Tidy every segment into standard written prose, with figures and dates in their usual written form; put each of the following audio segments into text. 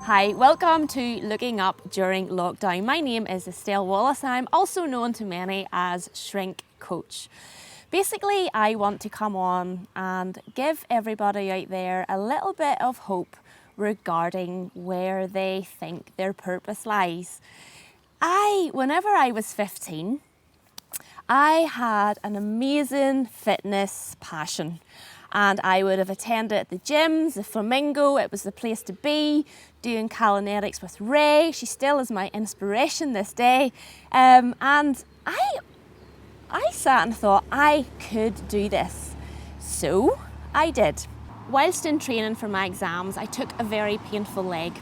Hi, welcome to Looking Up During Lockdown. My name is Estelle Wallace and I'm also known to many as Shrink Coach. Basically, I want to come on and give everybody out there a little bit of hope regarding where they think their purpose lies. Whenever I was 15, I had an amazing fitness passion. And I would have attended the gyms, the Flamingo, it was the place to be, doing calisthenics with Ray. She still is my inspiration this day. And I sat and thought I could do this. So I did. Whilst in training for my exams, I took a very painful leg.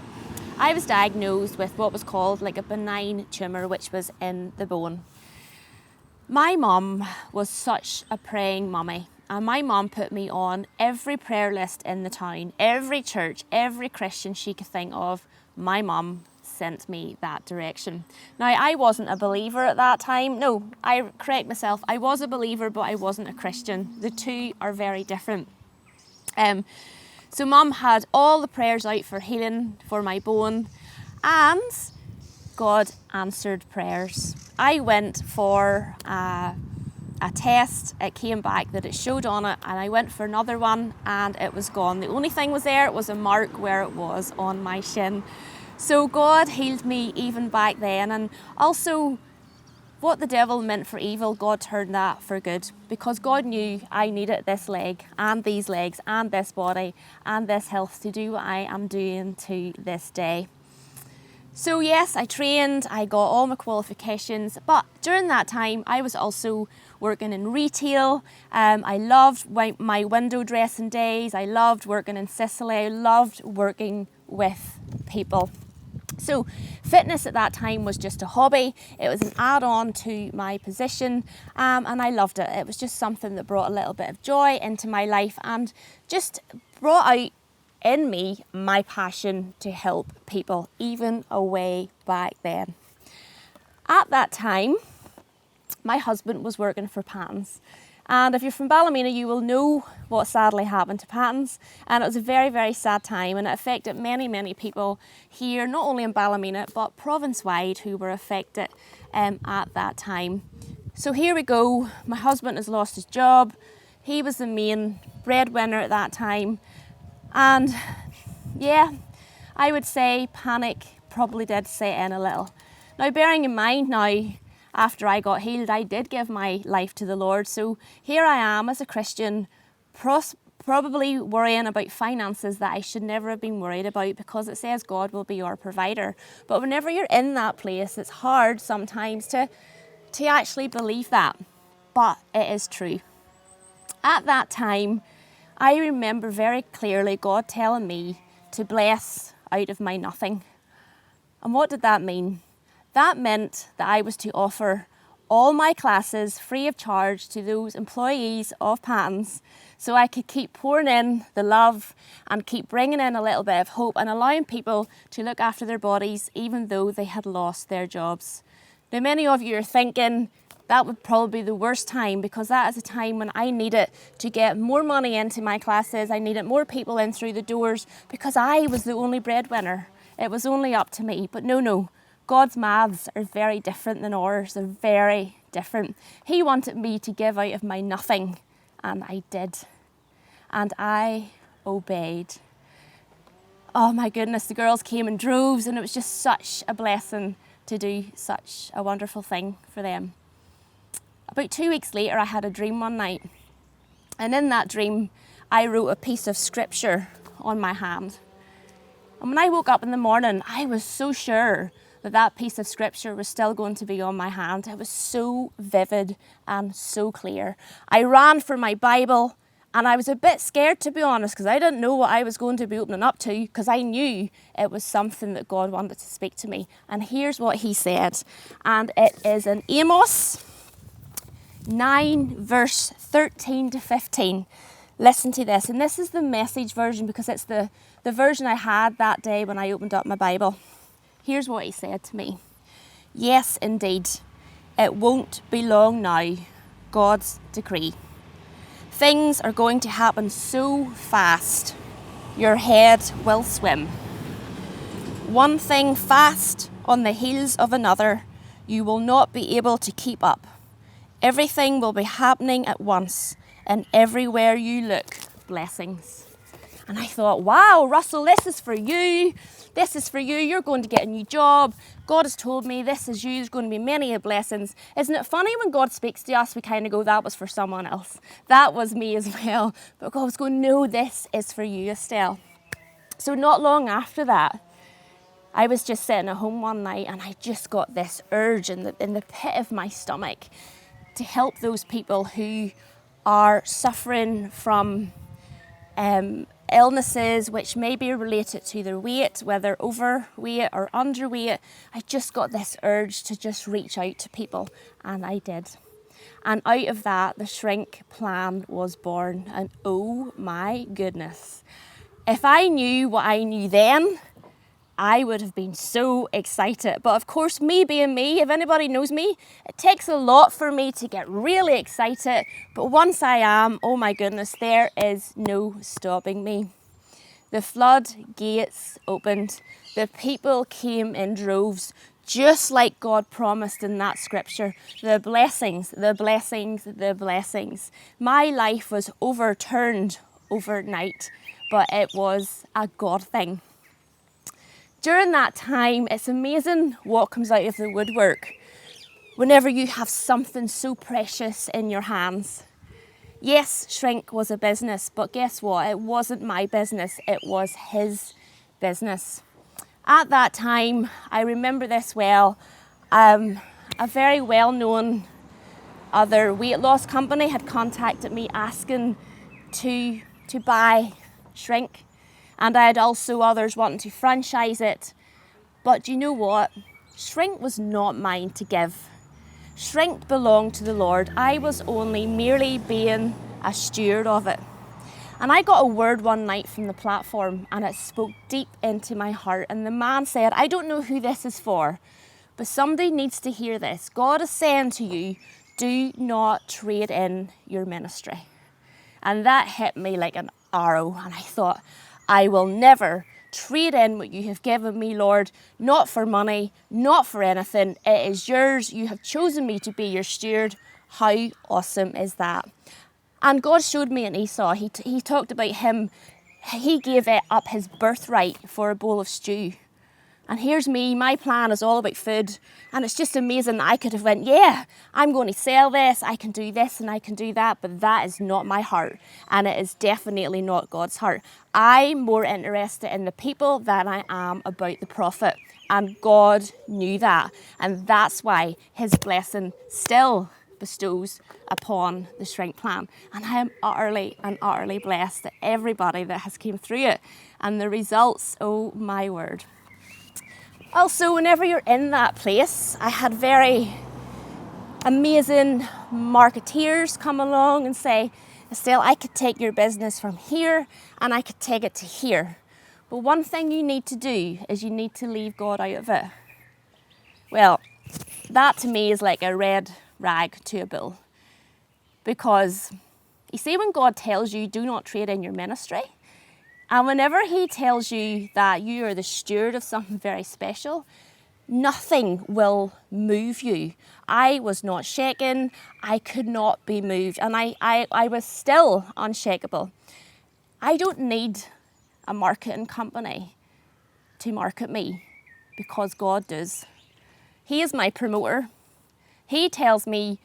I was diagnosed with what was called like a benign tumour, which was in the bone. My mum was such a praying mummy. And my mum put me on every prayer list in the town, every church, every Christian she could think of. My mum sent me that direction. Now, I wasn't a believer at that time. No, I correct myself. I was a believer, but I wasn't a Christian. The two are very different. So mum had all the prayers out for healing for my bone, and God answered prayers. I went for a test, it came back that it showed on it, and I went for another one and it was gone. The only thing was there was a mark where it was on my shin. So God healed me even back then, and also what the devil meant for evil, God turned that for good, because God knew I needed this leg and these legs and this body and this health to do what I am doing to this day. So yes, I trained, I got all my qualifications, but during that time I was also working in retail. I loved my window dressing days, I loved working in Sicily, I loved working with people. So fitness at that time was just a hobby, it was an add-on to my position, and I loved it. It was just something that brought a little bit of joy into my life and just brought out in me my passion to help people, even way back then. At that time, my husband was working for Patton's, and if you're from Ballymena you will know what sadly happened to Patton's, and it was a very, very sad time, and it affected many people here, not only in Ballymena but province-wide, who were affected at that time. So here we go, my husband has lost his job, he was the main breadwinner at that time. And yeah, I would say panic probably did set in a little. Now, bearing in mind now, after I got healed, I did give my life to the Lord. So here I am as a Christian, probably worrying about finances that I should never have been worried about, because it says God will be your provider. But whenever you're in that place, it's hard sometimes to actually believe that. But it is true. At that time, I remember very clearly God telling me to bless out of my nothing. And what did that mean? That meant that I was to offer all my classes free of charge to those employees of Patton's, so I could keep pouring in the love and keep bringing in a little bit of hope and allowing people to look after their bodies even though they had lost their jobs. Now, many of you are thinking, that would probably be the worst time, because that is a time when I needed to get more money into my classes. I needed more people in through the doors because I was the only breadwinner. It was only up to me. But no, God's maths are very different than ours. They're very different. He wanted me to give out of my nothing, and I did. And I obeyed. Oh my goodness, the girls came in droves, and it was just such a blessing to do such a wonderful thing for them. About 2 weeks later, I had a dream one night, and in that dream, I wrote a piece of scripture on my hand. And when I woke up in the morning, I was so sure that piece of scripture was still going to be on my hand. It was so vivid and so clear. I ran for my Bible, and I was a bit scared, to be honest, because I didn't know what I was going to be opening up to, because I knew it was something that God wanted to speak to me. And here's what he said, and it is in Amos 9 verse 13 to 15. Listen to this, and this is the Message version because it's the version I had that day when I opened up my Bible. Here's what he said to me. Yes, indeed, it won't be long now, God's decree. Things are going to happen so fast, your head will swim. one thing fast on the heels of another, you will not be able to keep up. Everything will be happening at once, and everywhere you look, blessings. And I thought, wow, Russell, this is for you. This is for you. You're going to get a new job. God has told me this is you. There's going to be many blessings. Isn't it funny when God speaks to us, we kind of go, that was for someone else. That was me as well. But God was going, no, this is for you, Estelle. So not long after that, I was just sitting at home one night and I just got this urge in the pit of my stomach to help those people who are suffering from illnesses which may be related to their weight, whether overweight or underweight. I just got this urge to just reach out to people, and I did. And out of that, the shrink plan was born. And oh my goodness, if I knew what I knew then, I would have been so excited. But of course, me being me, if anybody knows me, it takes a lot for me to get really excited. But once I am, oh my goodness, there is no stopping me. The floodgates opened. The people came in droves, just like God promised in that scripture. The blessings, the blessings, the blessings. My life was overturned overnight, but it was a God thing. During that time, it's amazing what comes out of the woodwork whenever you have something so precious in your hands. Yes, Shrink was a business, but guess what? It wasn't my business, it was his business. At that time, I remember this well, a very well-known other weight loss company had contacted me asking to buy Shrink. And I had also others wanting to franchise it. But do you know what? Shrink was not mine to give. Shrink belonged to the Lord. I was only merely being a steward of it. And I got a word one night from the platform and it spoke deep into my heart. And the man said, I don't know who this is for, but somebody needs to hear this. God is saying to you, do not trade in your ministry. And that hit me like an arrow. And I thought, I will never trade in what you have given me, Lord, not for money, not for anything. It is yours. You have chosen me to be your steward. How awesome is that? And God showed me an Esau. He talked about him. He gave up his birthright for a bowl of stew. And here's me, my plan is all about food. And it's just amazing that I could have went, yeah, I'm going to sell this, I can do this and I can do that, but that is not my heart. And it is definitely not God's heart. I'm more interested in the people than I am about the profit. And God knew that. And that's why his blessing still bestows upon the Shrink plan. And I am utterly and utterly blessed at everybody that has came through it. And the results, oh my word. Also, whenever you're in that place, I had very amazing marketeers come along and say, Estelle, I could take your business from here and I could take it to here. But one thing you need to do is you need to leave God out of it. Well, that to me is like a red rag to a bull. Because you see, when God tells you do not trade in your ministry, and whenever he tells you that you are the steward of something very special, nothing will move you. I was not shaken. I could not be moved. And I was still unshakable. I don't need a marketing company to market me because God does. He is my promoter. He tells me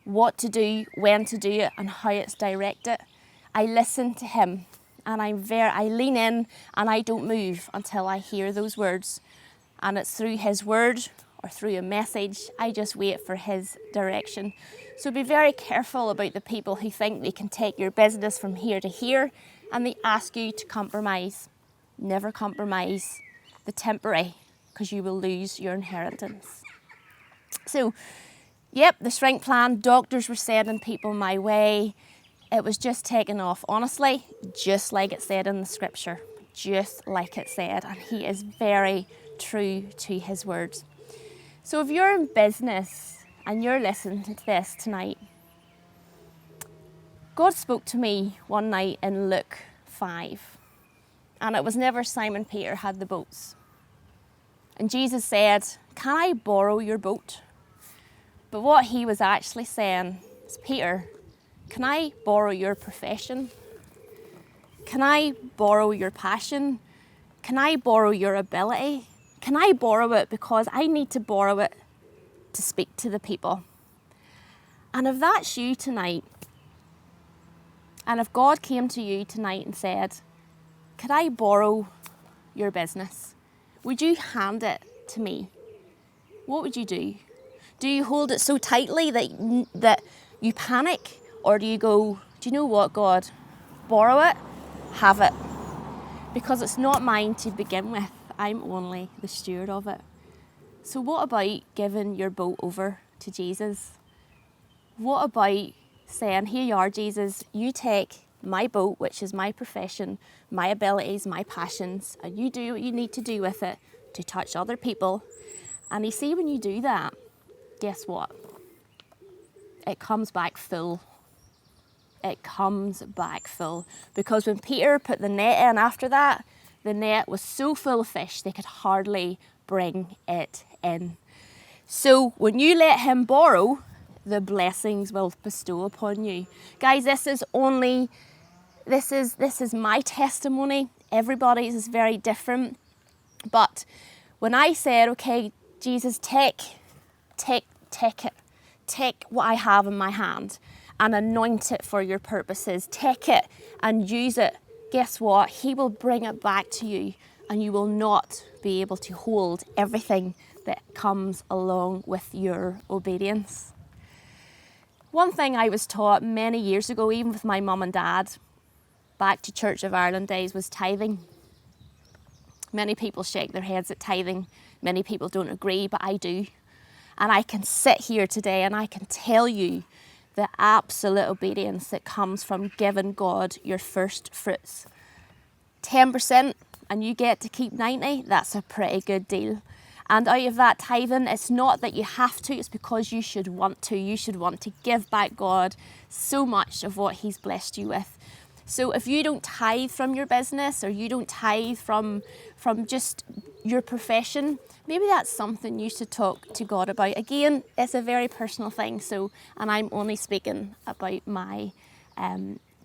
what to do, when to do it, and how it's directed. I listen to him. And I lean in and I don't move until I hear those words. And it's through his word or through a message, I just wait for his direction. So be very careful about the people who think they can take your business from here to here and they ask you to compromise. Never compromise the temporary, because you will lose your inheritance. So, yep, the Shrink plan, doctors were sending people my way. It was just taken off, honestly, just like it said in the scripture, just like it said. And he is very true to his words. So if you're in business and you're listening to this tonight, God spoke to me one night in Luke 5. And it was never Simon Peter had the boats. And Jesus said, "Can I borrow your boat?" But what he was actually saying is, "Peter, can I borrow your profession? Can I borrow your passion? Can I borrow your ability? Can I borrow it because I need to borrow it to speak to the people?" And if that's you tonight, and if God came to you tonight and said, "Could I borrow your business? Would you hand it to me?" What would you do? Do you hold it so tightly that you panic? Or do you go, "Do you know what, God? Borrow it, have it. Because it's not mine to begin with. I'm only the steward of it." So what about giving your boat over to Jesus? What about saying, "Here you are, Jesus, you take my boat, which is my profession, my abilities, my passions, and you do what you need to do with it to touch other people." And you see, when you do that, guess what? It comes back full. It comes back full. Because when Peter put the net in after that, the net was so full of fish they could hardly bring it in. So when you let him borrow, the blessings will bestow upon you. Guys, this is my testimony. Everybody's is very different. But when I said, "Okay, Jesus, take it. Take what I have in my hand and anoint it for your purposes. Take it and use it." Guess what? He will bring it back to you, and you will not be able to hold everything that comes along with your obedience. One thing I was taught many years ago, even with my mum and dad, back to Church of Ireland days, was tithing. Many people shake their heads at tithing. Many people don't agree, but I do. And I can sit here today and I can tell you the absolute obedience that comes from giving God your first fruits. 10% and you get to keep 90, that's a pretty good deal. And out of that tithing, it's not that you have to, it's because you should want to. You should want to give back God so much of what he's blessed you with. So if you don't tithe from your business, or you don't tithe from just your profession, maybe that's something you should talk to God about. Again, it's a very personal thing. And I'm only speaking about my,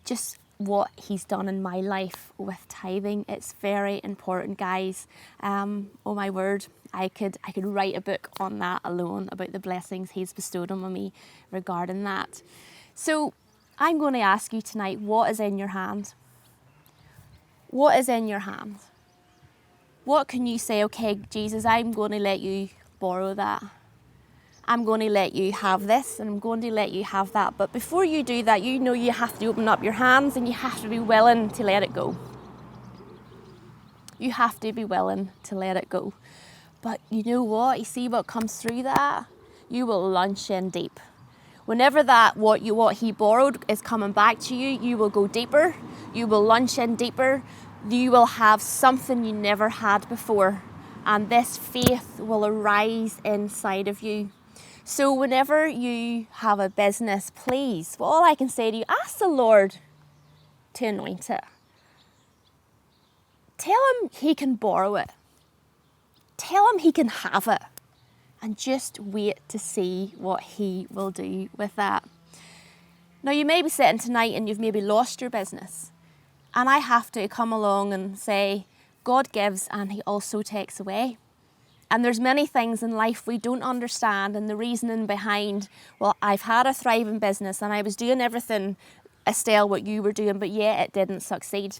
just what he's done in my life with tithing. It's very important, guys. Oh my word, I could write a book on that alone, about the blessings he's bestowed on me regarding that. So I'm going to ask you tonight, what is in your hand? What is in your hand? What can you say, "Okay, Jesus, I'm going to let you borrow that. I'm going to let you have this, and I'm going to let you have that." But before you do that, you know you have to open up your hands and you have to be willing to let it go. You have to be willing to let it go. But you know what? You see what comes through that? You will launch in deep. Whenever what he borrowed is coming back to you, you will go deeper. You will launch in deeper. You will have something you never had before. And this faith will arise inside of you. So whenever you have a business, please, well, all I can say to you, ask the Lord to anoint it. Tell him he can borrow it. Tell him he can have it. And just wait to see what he will do with that. Now, you may be sitting tonight and you've maybe lost your business. And I have to come along and say, God gives and he also takes away. And there's many things in life we don't understand, and the reasoning behind, well, I've had a thriving business and I was doing everything, Estelle, what you were doing, but yet it didn't succeed.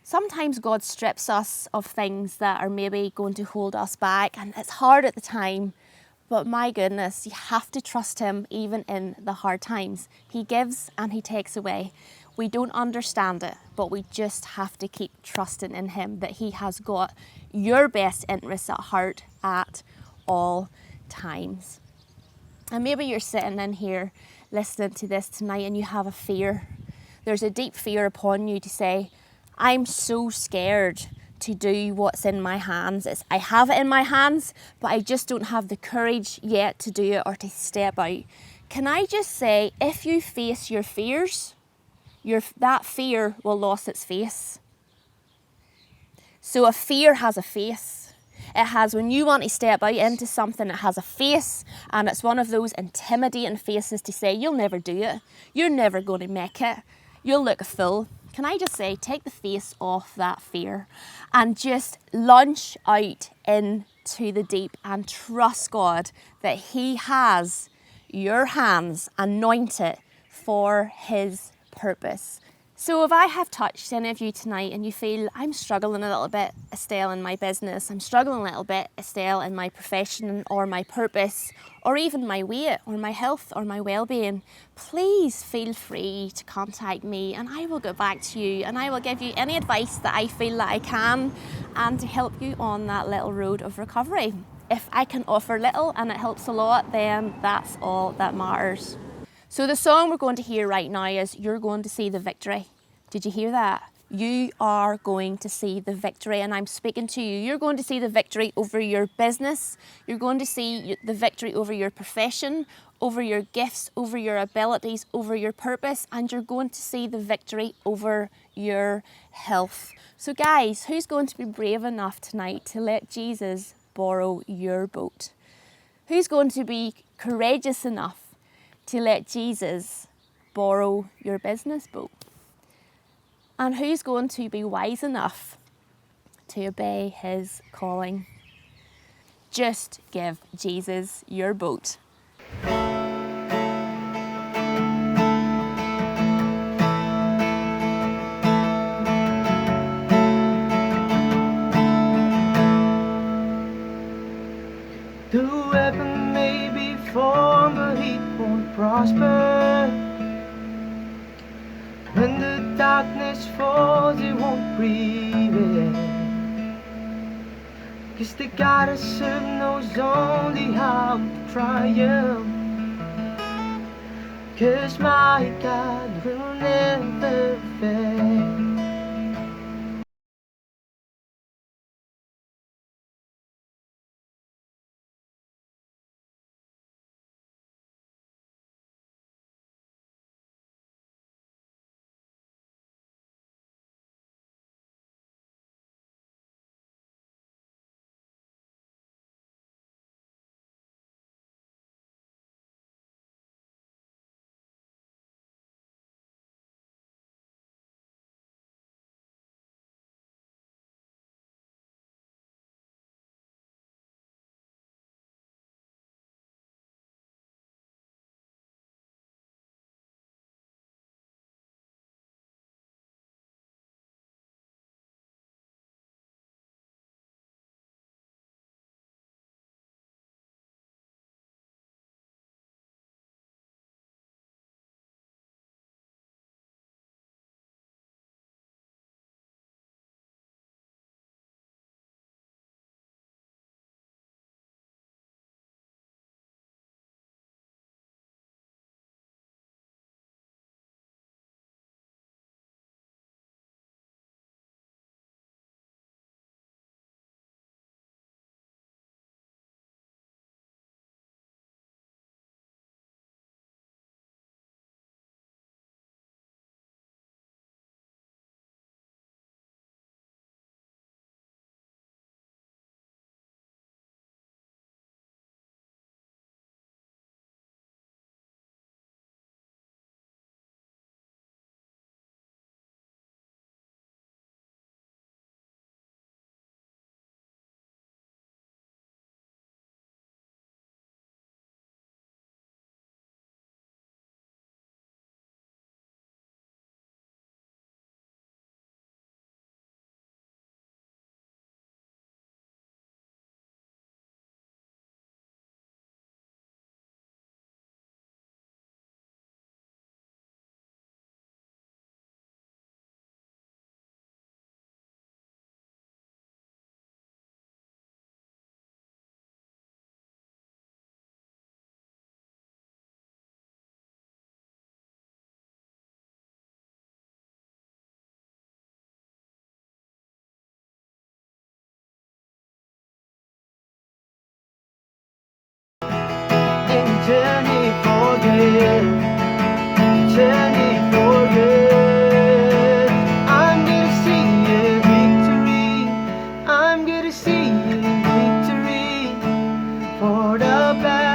Sometimes God strips us of things that are maybe going to hold us back, and it's hard at the time, but my goodness, you have to trust him even in the hard times. He gives and he takes away. We don't understand it, but we just have to keep trusting in him that he has got your best interests at heart at all times. And maybe you're sitting in here listening to this tonight and you have a fear. There's a deep fear upon you to say, I'm so scared to do what's in my hands. I have it in my hands, but I just don't have the courage yet to do it or to step out. Can I just say, if you face your fears, that fear will lose its face. So a fear has a face. It has, when you want to step out into something, it has a face, and it's one of those intimidating faces to say, you'll never do it. You're never going to make it. You'll look a fool. Can I just say, take the face off that fear and just launch out into the deep and trust God that He has your hands anointed for His purpose. So if I have touched any of you tonight and you feel I'm struggling a little bit, Estelle, in my business, I'm struggling a little bit, Estelle, in my profession or my purpose, or even my weight or my health or my well-being, please feel free to contact me and I will get back to you and I will give you any advice that I feel that I can and to help you on that little road of recovery. If I can offer little and it helps a lot, then that's all that matters. So the song we're going to hear right now is You're Going to See the Victory. Did you hear that? You are going to see the victory, and I'm speaking to you. You're going to see the victory over your business. You're going to see the victory over your profession, over your gifts, over your abilities, over your purpose, and you're going to see the victory over your health. So guys, who's going to be brave enough tonight to let Jesus borrow your boat? Who's going to be courageous enough to let Jesus borrow your business boat? And who's going to be wise enough to obey His calling? Just give Jesus your boat. The weapon may be formed, but it won't prosper. When the darkness falls, it won't prevail. 'Cause the God I serve knows only how to triumph. 'Cause my God will never fail. back.